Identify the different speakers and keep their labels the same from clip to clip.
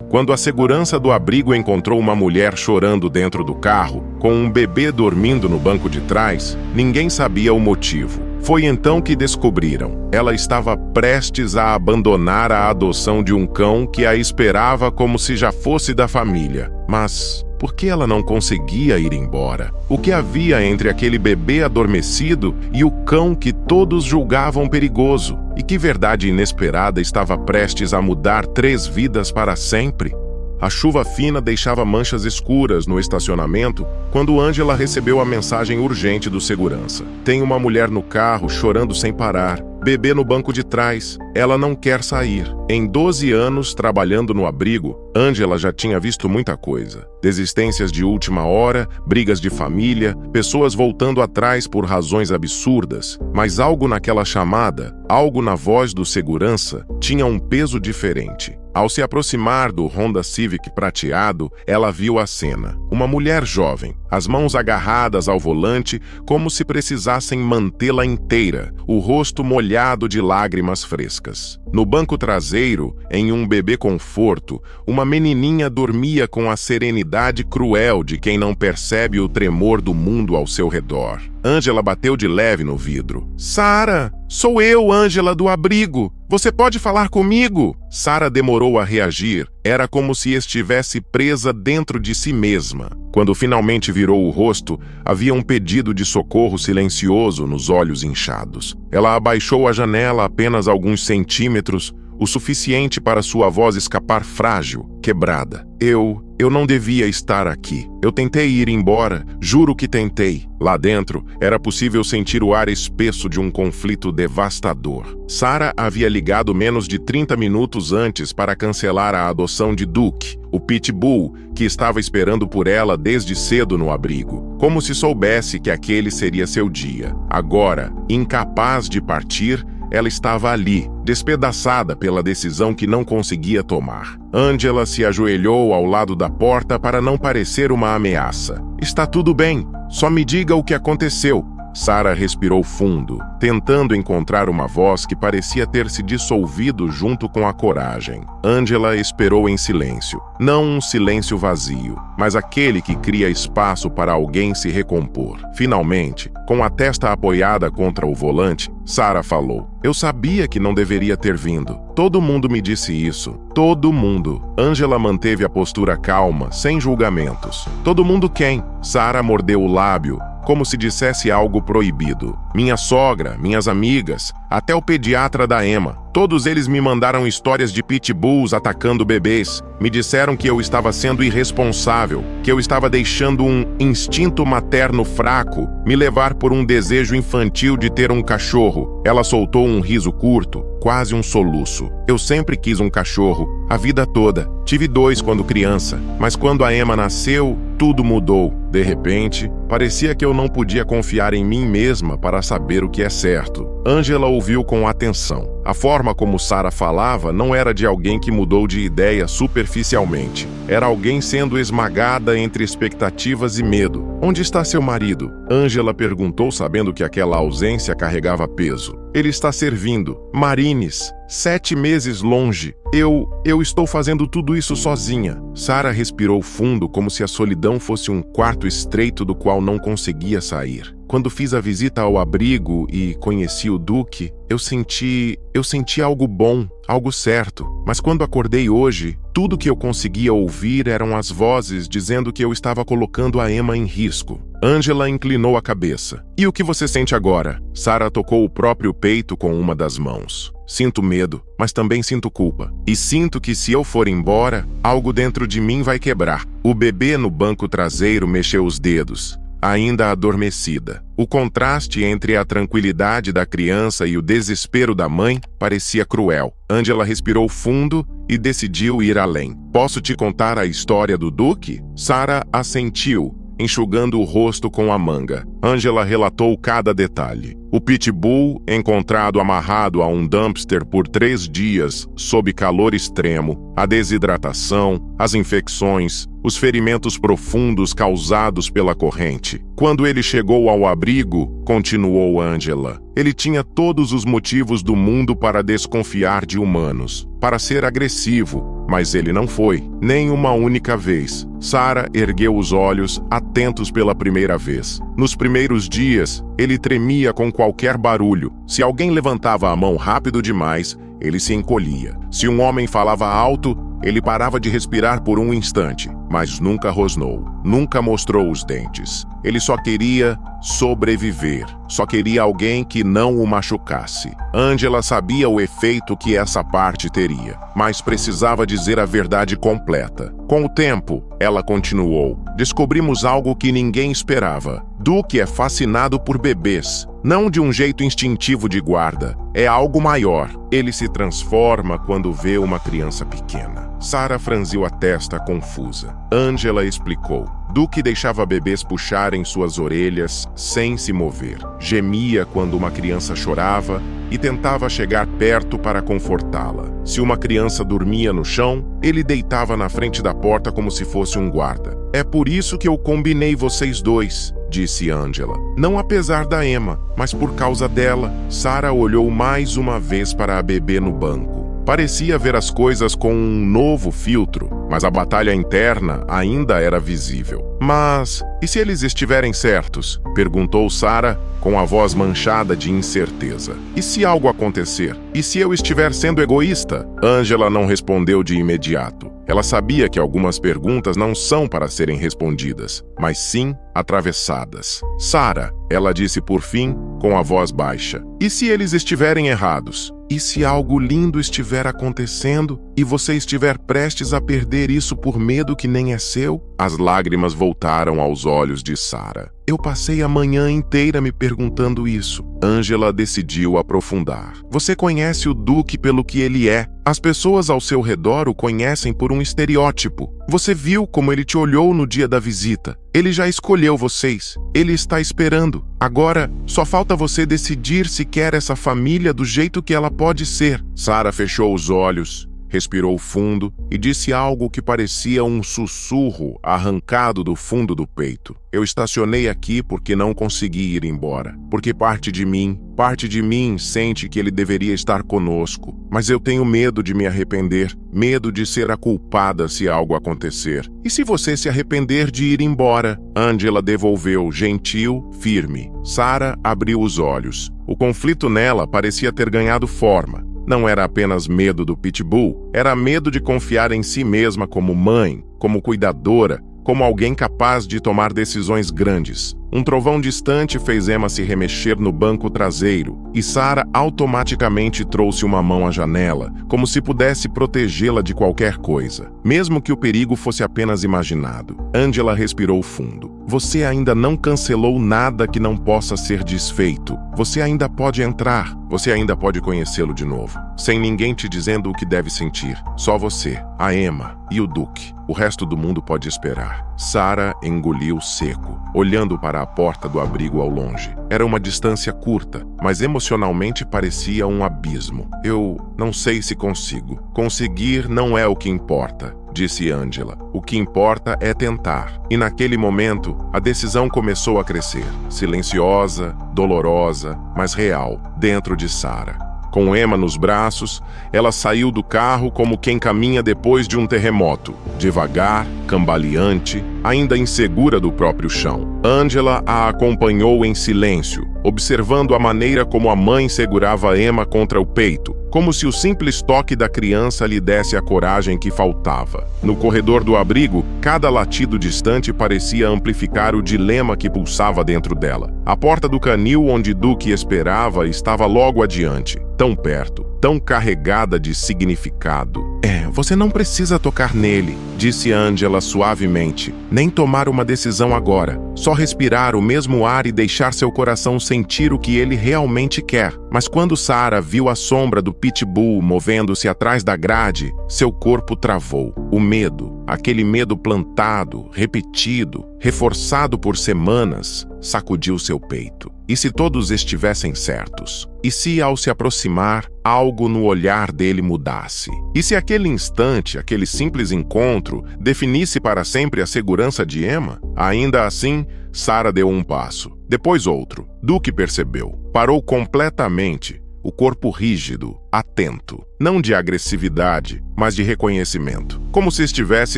Speaker 1: Quando a segurança do abrigo encontrou uma mulher chorando dentro do carro, com um bebê dormindo no banco de trás, ninguém sabia o motivo. Foi então que descobriram. Ela estava prestes a abandonar a adoção de um cão que a esperava como se já fosse da família. Mas por que ela não conseguia ir embora? O que havia entre aquele bebê adormecido e o cão que todos julgavam perigoso? E que verdade inesperada estava prestes a mudar 3 vidas para sempre? A chuva fina deixava manchas escuras no estacionamento quando Angela recebeu a mensagem urgente do segurança. Tem uma mulher no carro chorando sem parar. Bebê no banco de trás. Ela não quer sair. Em 12 anos trabalhando no abrigo, Angela já tinha visto muita coisa. Desistências de última hora, brigas de família, pessoas voltando atrás por razões absurdas. Mas algo naquela chamada, algo na voz do segurança, tinha um peso diferente. Ao se aproximar do Honda Civic prateado, ela viu a cena. Uma mulher jovem, as mãos agarradas ao volante como se precisassem mantê-la inteira, o rosto molhado de lágrimas frescas. No banco traseiro, em um bebê conforto, uma menininha dormia com a serenidade cruel de quem não percebe o tremor do mundo ao seu redor. Angela bateu de leve no vidro. Sara, sou eu, Angela do abrigo. Você pode falar comigo? Sara demorou a reagir. Era como se estivesse presa dentro de si mesma. Quando finalmente virou o rosto, havia um pedido de socorro silencioso nos olhos inchados. Ela abaixou a janela apenas alguns centímetros, o suficiente para sua voz escapar frágil, quebrada. Eu não devia estar aqui. Eu tentei ir embora, juro que tentei. Lá dentro, era possível sentir o ar espesso de um conflito devastador. Sara havia ligado menos de 30 minutos antes para cancelar a adoção de Duke, o pitbull, que estava esperando por ela desde cedo no abrigo, como se soubesse que aquele seria seu dia. Agora, incapaz de partir, ela estava ali, despedaçada pela decisão que não conseguia tomar. Angela se ajoelhou ao lado da porta para não parecer uma ameaça. Está tudo bem, só me diga o que aconteceu. Sara respirou fundo, tentando encontrar uma voz que parecia ter se dissolvido junto com a coragem. Angela esperou em silêncio. Não um silêncio vazio, mas aquele que cria espaço para alguém se recompor. Finalmente, com a testa apoiada contra o volante, Sara falou. Eu sabia que não deveria ter vindo. Todo mundo me disse isso. Todo mundo. Angela manteve a postura calma, sem julgamentos. Todo mundo quem? Sara mordeu o lábio, como se dissesse algo proibido. Minha sogra, minhas amigas, até o pediatra da Emma. Todos eles me mandaram histórias de pitbulls atacando bebês. Me disseram que eu estava sendo irresponsável, que eu estava deixando um instinto materno fraco me levar por um desejo infantil de ter um cachorro. Ela soltou um riso curto, quase um soluço. Eu sempre quis um cachorro, a vida toda. Tive 2 quando criança, mas quando a Emma nasceu, tudo mudou. De repente, parecia que eu não podia confiar em mim mesma para saber o que é certo. Angela ouviu com atenção. A forma como Sara falava não era de alguém que mudou de ideia superficialmente. Era alguém sendo esmagada entre expectativas e medo. Onde está seu marido? Angela perguntou, sabendo que aquela ausência carregava peso. Ele está servindo. Marines. 7 meses longe. Eu estou fazendo tudo isso sozinha. Sara respirou fundo, como se a solidão fosse um quarto estreito do qual não conseguia sair. Quando fiz a visita ao abrigo e conheci o Duke, eu senti algo bom, algo certo. Mas quando acordei hoje, tudo que eu conseguia ouvir eram as vozes dizendo que eu estava colocando a Emma em risco. Angela inclinou a cabeça. E o que você sente agora? Sara tocou o próprio peito com uma das mãos. Sinto medo, mas também sinto culpa. E sinto que se eu for embora, algo dentro de mim vai quebrar. O bebê no banco traseiro mexeu os dedos, ainda adormecida. O contraste entre a tranquilidade da criança e o desespero da mãe parecia cruel. Angela respirou fundo e decidiu ir além. Posso te contar a história do Duke? Sara assentiu, enxugando o rosto com a manga. Angela relatou cada detalhe. O pitbull, encontrado amarrado a um dumpster por 3 dias, sob calor extremo, a desidratação, as infecções, os ferimentos profundos causados pela corrente. Quando ele chegou ao abrigo, continuou Angela, ele tinha todos os motivos do mundo para desconfiar de humanos, para ser agressivo, Mas ele não foi, nem uma única vez. Sarah ergueu os olhos, atentos pela primeira vez. Nos primeiros dias, ele tremia com qualquer barulho. Se alguém levantava a mão rápido demais, ele se encolhia. Se um homem falava alto, ele parava de respirar por um instante, mas nunca rosnou, nunca mostrou os dentes. Ele só queria sobreviver, só queria alguém que não o machucasse. Angela sabia o efeito que essa parte teria, mas precisava dizer a verdade completa. Com o tempo, ela continuou. Descobrimos algo que ninguém esperava. Duke é fascinado por bebês, não de um jeito instintivo de guarda. É algo maior. Ele se transforma quando vê uma criança pequena. Sarah franziu a testa confusa. Angela explicou. Duke deixava bebês puxarem suas orelhas sem se mover. Gemia quando uma criança chorava e tentava chegar perto para confortá-la. Se uma criança dormia no chão, ele deitava na frente da porta como se fosse um guarda. É por isso que eu combinei vocês dois, disse Angela. Não apesar da Emma, mas por causa dela. Sarah olhou mais uma vez para a bebê no banco. Parecia ver as coisas com um novo filtro, mas a batalha interna ainda era visível. Mas, e se eles estiverem certos? Perguntou Sarah com a voz manchada de incerteza. E se algo acontecer? E se eu estiver sendo egoísta? Angela não respondeu de imediato. Ela sabia que algumas perguntas não são para serem respondidas, mas sim atravessadas. Sarah, ela disse por fim, com a voz baixa. E se eles estiverem errados? E se algo lindo estiver acontecendo e você estiver prestes a perder isso por medo que nem é seu? As lágrimas voltaram aos olhos de Sarah. Eu passei a manhã inteira me perguntando isso. Angela decidiu aprofundar. Você conhece o Duke pelo que ele é. As pessoas ao seu redor o conhecem por um estereótipo. Você viu como ele te olhou no dia da visita. Ele já escolheu vocês. Ele está esperando. Agora, só falta você decidir se quer essa família do jeito que ela pode ser. Sarah fechou os olhos, respirou fundo e disse algo que parecia um sussurro arrancado do fundo do peito. Eu estacionei aqui porque não consegui ir embora. Porque parte de mim sente que ele deveria estar conosco. Mas eu tenho medo de me arrepender, medo de ser a culpada se algo acontecer. E se você se arrepender de ir embora? Angela devolveu, gentil, firme. Sarah abriu os olhos. O conflito nela parecia ter ganhado forma. Não era apenas medo do pitbull, era medo de confiar em si mesma como mãe, como cuidadora, como alguém capaz de tomar decisões grandes. Um trovão distante fez Emma se remexer no banco traseiro e Sarah automaticamente trouxe uma mão à janela, como se pudesse protegê-la de qualquer coisa, mesmo que o perigo fosse apenas imaginado. Angela respirou fundo. Você ainda não cancelou nada que não possa ser desfeito. Você ainda pode entrar. Você ainda pode conhecê-lo de novo. Sem ninguém te dizendo o que deve sentir. Só você, a Emma e o Duke. O resto do mundo pode esperar. Sarah engoliu seco, olhando para a porta do abrigo ao longe. Era uma distância curta, mas emocionalmente parecia um abismo. Eu não sei se consigo. Conseguir não é o que importa, disse Angela. O que importa é tentar. E naquele momento, a decisão começou a crescer. Silenciosa, dolorosa, mas real, dentro de Sarah. Com Emma nos braços, ela saiu do carro como quem caminha depois de um terremoto, devagar, cambaleante, ainda insegura do próprio chão. Angela a acompanhou em silêncio, observando a maneira como a mãe segurava Emma contra o peito, como se o simples toque da criança lhe desse a coragem que faltava. No corredor do abrigo, cada latido distante parecia amplificar o dilema que pulsava dentro dela. A porta do canil onde Duke esperava estava logo adiante, tão perto, tão carregada de significado. Você não precisa tocar nele, disse Angela suavemente. Nem tomar uma decisão agora. Só respirar o mesmo ar e deixar seu coração sentir o que ele realmente quer. Mas quando Sarah viu a sombra do pitbull movendo-se atrás da grade, seu corpo travou. O medo, aquele medo plantado, repetido, reforçado por semanas, sacudiu seu peito. E se todos estivessem certos? E se, ao se aproximar, algo no olhar dele mudasse? E se aquele instante, aquele simples encontro, definisse para sempre a segurança de Emma? Ainda assim, Sarah deu um passo, depois outro. Duke percebeu. Parou completamente, o corpo rígido, atento. Não de agressividade, mas de reconhecimento. Como se estivesse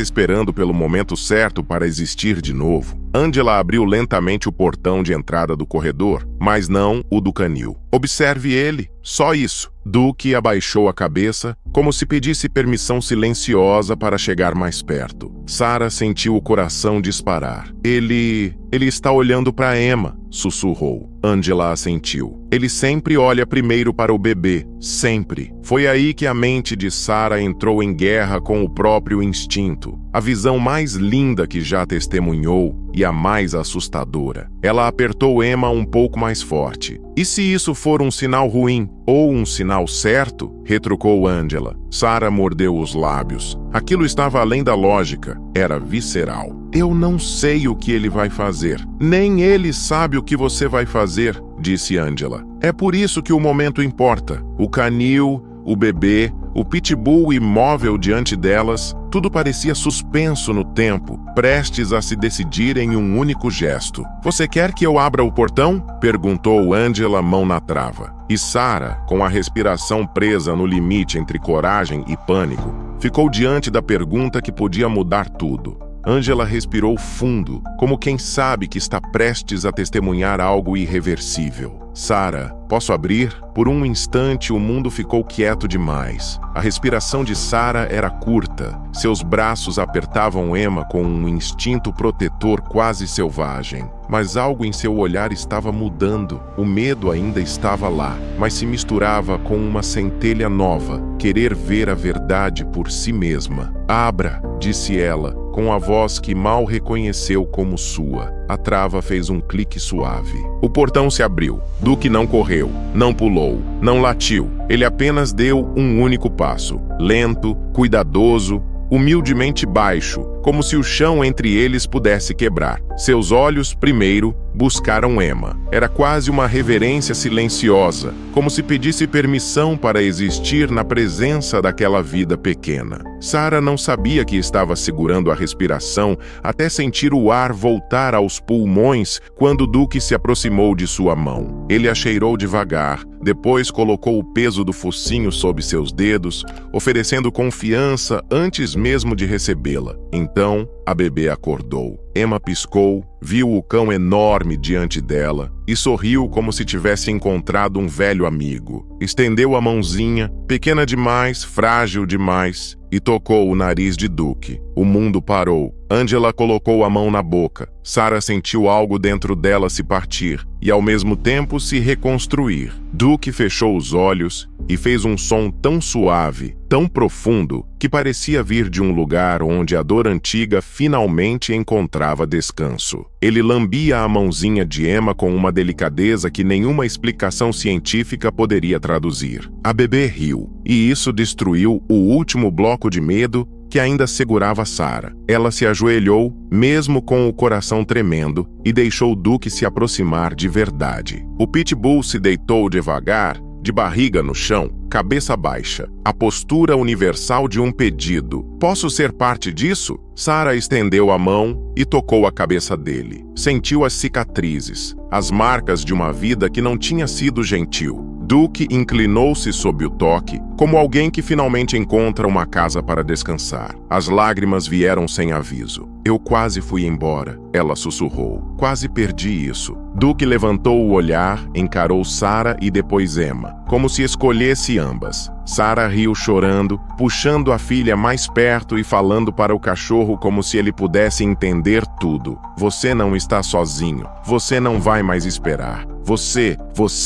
Speaker 1: esperando pelo momento certo para existir de novo. Angela abriu lentamente o portão de entrada do corredor, mas não o do canil. Observe ele, só isso. Duke abaixou a cabeça, como se pedisse permissão silenciosa para chegar mais perto. Sarah sentiu o coração disparar. Ele está olhando para Emma, sussurrou. Angela assentiu. Ele sempre olha primeiro para o bebê, sempre. Foi aí que a mente de Sarah entrou em guerra com o próprio instinto. A visão mais linda que já testemunhou e a mais assustadora. Ela apertou Emma um pouco mais forte. E se isso for um sinal ruim ou um sinal certo? Retrucou Angela. Sarah mordeu os lábios. Aquilo estava além da lógica. Era visceral. Eu não sei o que ele vai fazer. Nem ele sabe o que você vai fazer, disse Angela. É por isso que o momento importa. O canil, o bebê, o pitbull imóvel diante delas, tudo parecia suspenso no tempo, prestes a se decidir em um único gesto. Você quer que eu abra o portão? Perguntou Angela, mão na trava. E Sarah, com a respiração presa no limite entre coragem e pânico, ficou diante da pergunta que podia mudar tudo. Angela respirou fundo, como quem sabe que está prestes a testemunhar algo irreversível. Sarah, posso abrir? Por um instante o mundo ficou quieto demais. A respiração de Sarah era curta. Seus braços apertavam Emma com um instinto protetor quase selvagem. Mas algo em seu olhar estava mudando. O medo ainda estava lá, mas se misturava com uma centelha nova, querer ver a verdade por si mesma. Abra, disse ela, com a voz que mal reconheceu como sua. A trava fez um clique suave. O portão se abriu. Duke não correu, não pulou, não latiu. Ele apenas deu um único passo, lento, cuidadoso, humildemente baixo, como se o chão entre eles pudesse quebrar. Seus olhos, primeiro, buscaram Emma. Era quase uma reverência silenciosa, como se pedisse permissão para existir na presença daquela vida pequena. Sarah não sabia que estava segurando a respiração até sentir o ar voltar aos pulmões quando Duke se aproximou de sua mão. Ele a cheirou devagar, depois colocou o peso do focinho sob seus dedos, oferecendo confiança antes mesmo de recebê-la. Então, a bebê acordou. Emma piscou, viu o cão enorme diante dela e sorriu como se tivesse encontrado um velho amigo. Estendeu a mãozinha, pequena demais, frágil demais, e tocou o nariz de Duke. O mundo parou. Angela colocou a mão na boca. Sarah sentiu algo dentro dela se partir e, ao mesmo tempo, se reconstruir. Duke fechou os olhos e fez um som tão suave, tão profundo, que parecia vir de um lugar onde a dor antiga finalmente encontrava descanso. Ele lambia a mãozinha de Emma com uma delicadeza que nenhuma explicação científica poderia traduzir. A bebê riu, e isso destruiu o último bloco de medo que ainda segurava Sarah. Ela se ajoelhou, mesmo com o coração tremendo, e deixou Duke se aproximar de verdade. O pitbull se deitou devagar, de barriga no chão, cabeça baixa, a postura universal de um pedido. Posso ser parte disso? Sarah estendeu a mão e tocou a cabeça dele. Sentiu as cicatrizes, as marcas de uma vida que não tinha sido gentil. Duke inclinou-se sob o toque, como alguém que finalmente encontra uma casa para descansar. As lágrimas vieram sem aviso. Eu quase fui embora, ela sussurrou. Quase perdi isso. Duke levantou o olhar, encarou Sarah e depois Emma, como se escolhesse ambas. Sarah riu chorando, puxando a filha mais perto e falando para o cachorro como se ele pudesse entender tudo. Você não está sozinho. Você não vai mais esperar. Você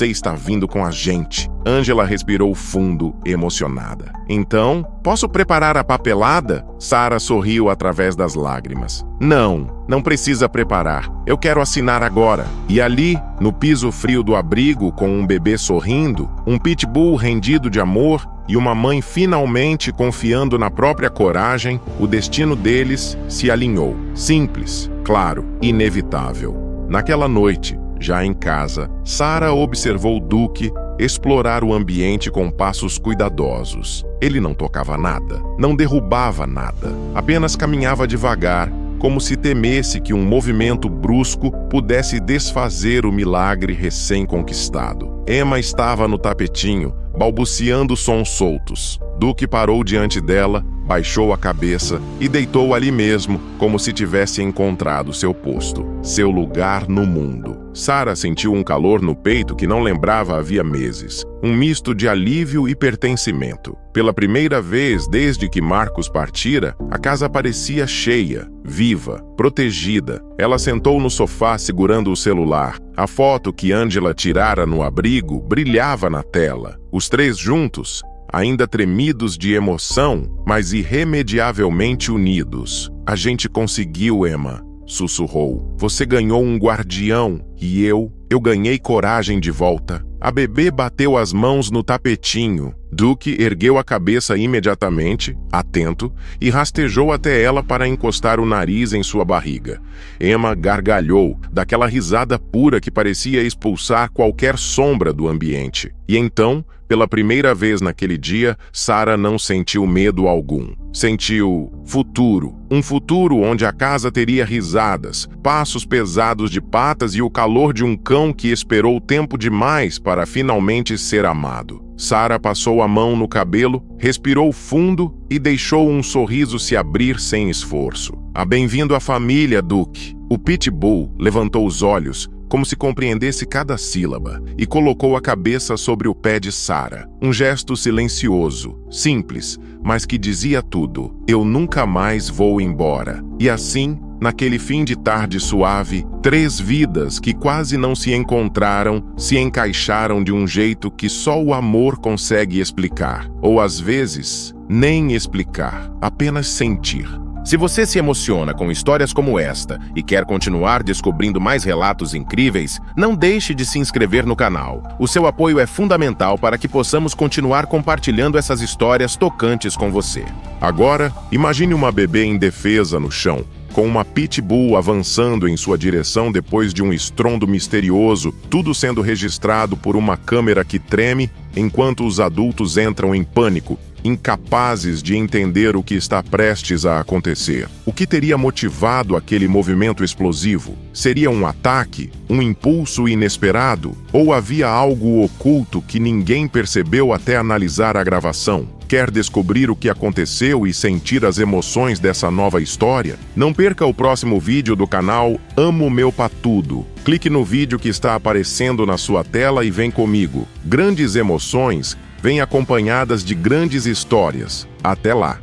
Speaker 1: está vindo com a gente. Angela respirou fundo, emocionada. Então, posso preparar a papelada? Sarah sorriu através das lágrimas. Não precisa preparar. Eu quero assinar agora. E ali, no piso frio do abrigo, com um bebê sorrindo, um pitbull rendido de amor e uma mãe finalmente confiando na própria coragem, o destino deles se alinhou. Simples, claro, inevitável. Naquela noite, já em casa, Sarah observou Duke explorar o ambiente com passos cuidadosos. Ele não tocava nada, não derrubava nada, apenas caminhava devagar, como se temesse que um movimento brusco pudesse desfazer o milagre recém-conquistado. Emma estava no tapetinho, balbuciando sons soltos. Duke parou diante dela, baixou a cabeça e deitou ali mesmo, como se tivesse encontrado seu posto, seu lugar no mundo. Sarah sentiu um calor no peito que não lembrava havia meses, um misto de alívio e pertencimento. Pela primeira vez desde que Marcus partira, a casa parecia cheia, viva, protegida. Ela sentou no sofá segurando o celular. A foto que Angela tirara no abrigo brilhava na tela. Os três juntos, ainda tremidos de emoção, mas irremediavelmente unidos. "A gente conseguiu, Emma", sussurrou. "Você ganhou um guardião e eu ganhei coragem de volta." A bebê bateu as mãos no tapetinho. Duke ergueu a cabeça imediatamente, atento, e rastejou até ela para encostar o nariz em sua barriga. Emma gargalhou, daquela risada pura que parecia expulsar qualquer sombra do ambiente. E então, pela primeira vez naquele dia, Sarah não sentiu medo algum. Sentiu futuro. Um futuro onde a casa teria risadas, passos pesados de patas e o calor de um cão que esperou tempo demais para finalmente ser amado. Sarah passou a mão no cabelo, respirou fundo e deixou um sorriso se abrir sem esforço. "Bem-vindo à família, Duke." O Pitbull levantou os olhos, como se compreendesse cada sílaba, e colocou a cabeça sobre o pé de Sarah. Um gesto silencioso, simples, mas que dizia tudo. "Eu nunca mais vou embora." E assim, naquele fim de tarde suave, três vidas que quase não se encontraram se encaixaram de um jeito que só o amor consegue explicar. Ou às vezes, nem explicar, apenas sentir. Se você se emociona com histórias como esta e quer continuar descobrindo mais relatos incríveis, não deixe de se inscrever no canal. O seu apoio é fundamental para que possamos continuar compartilhando essas histórias tocantes com você. Agora, imagine uma bebê indefesa no chão, com uma pitbull avançando em sua direção depois de um estrondo misterioso, tudo sendo registrado por uma câmera que treme enquanto os adultos entram em pânico, incapazes de entender o que está prestes a acontecer. O que teria motivado aquele movimento explosivo? Seria um ataque? Um impulso inesperado? Ou havia algo oculto que ninguém percebeu até analisar a gravação? Quer descobrir o que aconteceu e sentir as emoções dessa nova história? Não perca o próximo vídeo do canal Amo Meu Patudo. Clique no vídeo que está aparecendo na sua tela e vem comigo. Grandes emoções vêm acompanhadas de grandes histórias. Até lá!